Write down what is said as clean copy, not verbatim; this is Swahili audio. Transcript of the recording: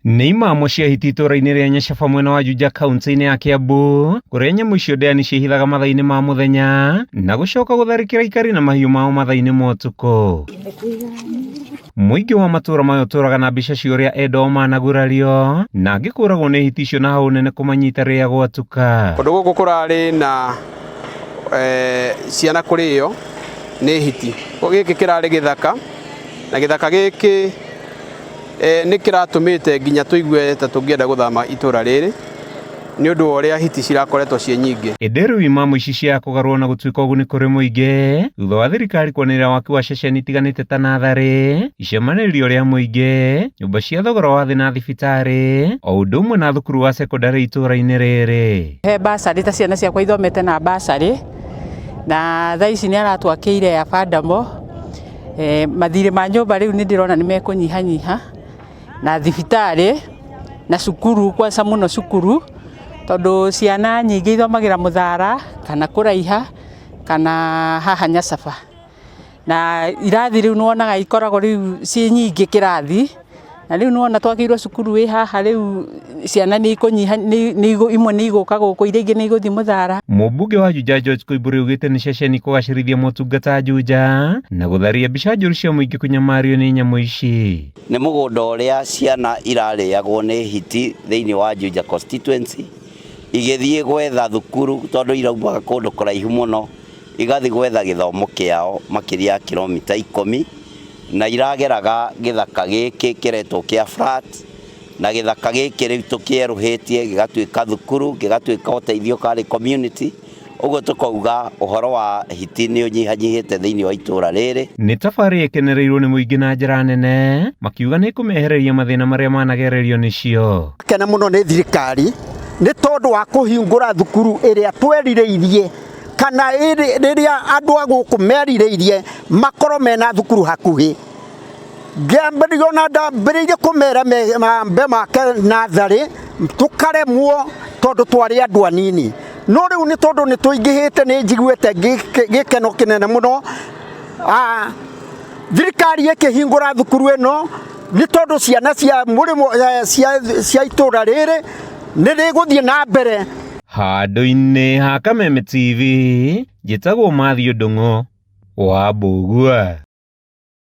Nĩ imamo cia hiti itũra-inĩ rĩa Nyacaba mwena wa Juja kaunti-inĩ ya Kiambu, kũrĩa nyamũ icio ndĩani ciĩhithaga mathaa-inĩ ma mũthenya na gũcoka gũtharĩkĩra aikari na mahiũ mao mathaa-inĩ ma ũtukũ. Mũingĩ wa matũra mayo ũtũraga na mbica cia ũrĩa endao managurario na angĩkũragwo nĩ hiti icio na hau nene kũmanyita rĩrĩa gwatuka. Kũndũ gũkũ kũrarĩ na ciana kũrĩo nĩ hiti. Gĩkĩ kĩrarĩ gĩthaka na gĩthaka gĩkĩ nĩ kĩratũmĩte nginya tũigue ta tũngĩenda gũthama itũra rĩrĩ nĩ ũndũ wa ũrĩa hiti cirakoretwo ciĩ nyingĩ. Ĩndĩ rĩu imamo ici cia kũgarũrwo na gũtuĩka ũguni kũrĩ mũingĩ thutha wa thirikari kwanĩrĩra waki wa ceceni itiganĩte ta natharĩ, icemanĩrio rĩa mũingĩ, nyũmba cia thogora wa thĩ na thibitarĩ, o ũndũ ũmwe na thukuru wa secondary itũra-inĩ rĩrĩ. He basarĩ ta ciana ciakwa ithomete na basarĩ na thaa ici nĩ aratwakĩire ya Fandamo. Mathirĩ ma nyũmba rĩu nĩ ndĩrona nĩ mekũnyihanyiha na thibitarĩ na cukuru, kwanza mũno cukuru, tondũ ciana nyingĩ ithomagĩra Mũthara kana kũraiha kana haha Nyacaba, na irathi rĩu nĩwonaga ikoragwo rĩu ciĩ nyingĩ kĩrathi, na rĩu nĩwona twakĩirwo cukuru wĩ haha, rĩu ciana nĩ ikũnyiha, imwe nĩ igũka gũkũ, iria ingĩ nĩ igũthiĩ Mũthara. Mũmbunge wa Juja George Koimbũri augĩte nĩ ceceni kũgacĩrithia motungata Juja na gũtharia mbica njũru cia mũingĩ kũnyamario nĩ nyamũ ici. Nĩ mũgũnda ũrĩa ciana irarĩagwo nĩ hiti thĩinĩ wa Juja constituency, igĩthiĩ gwetha thukuru tondũ iraumaga kũndũ kũraihu mũno, igathiĩ gwetha gĩthomo kĩao makĩria ya kilomita 10, na irageraga gĩthaka gĩkĩ kĩretwo kĩa flat, na gĩthaka gĩkĩ rĩu tũkĩeruhĩtie gĩgatuĩka thukuru, gĩgatuĩka ũteithio karĩ community. Ũguo tũkauga ũhoro wa hiti nĩ ũnyihanyihĩte thĩinĩ wa itũra rĩrĩ. Nĩ tabarĩ ĩkenereirwo nĩ mũingĩ na njĩra nene, makiuga nĩ kũmehereria mathĩna marĩa managererio nĩcio. Kena mũno nĩ thirikari nĩ tondũ wa kũhingũra thukuru ĩrĩa twerirĩirie, kana rĩrĩa andũ a gũkũ merirĩirie makorwo mena thukuru hakuhĩ. Ngĩambĩrĩirio na ndambĩrĩirie kũmera mambe make natharĩ, tũkaremwo tondũ twarĩ andũ anini. No rĩu nĩ tondũ nĩ tũingĩhĩte, nĩ njiguĩte gĩkeno kĩnene mũno. Thirikari ĩkĩhingũra thukuru ĩno nĩ tondũ ciana cia mũrĩmo cia itũra rĩrĩ nĩ rĩgũthiĩ na mbere. Handũ-inĩ ha Kameme TV, njĩtagwo Mathew Ndung'u wa Mbũgua.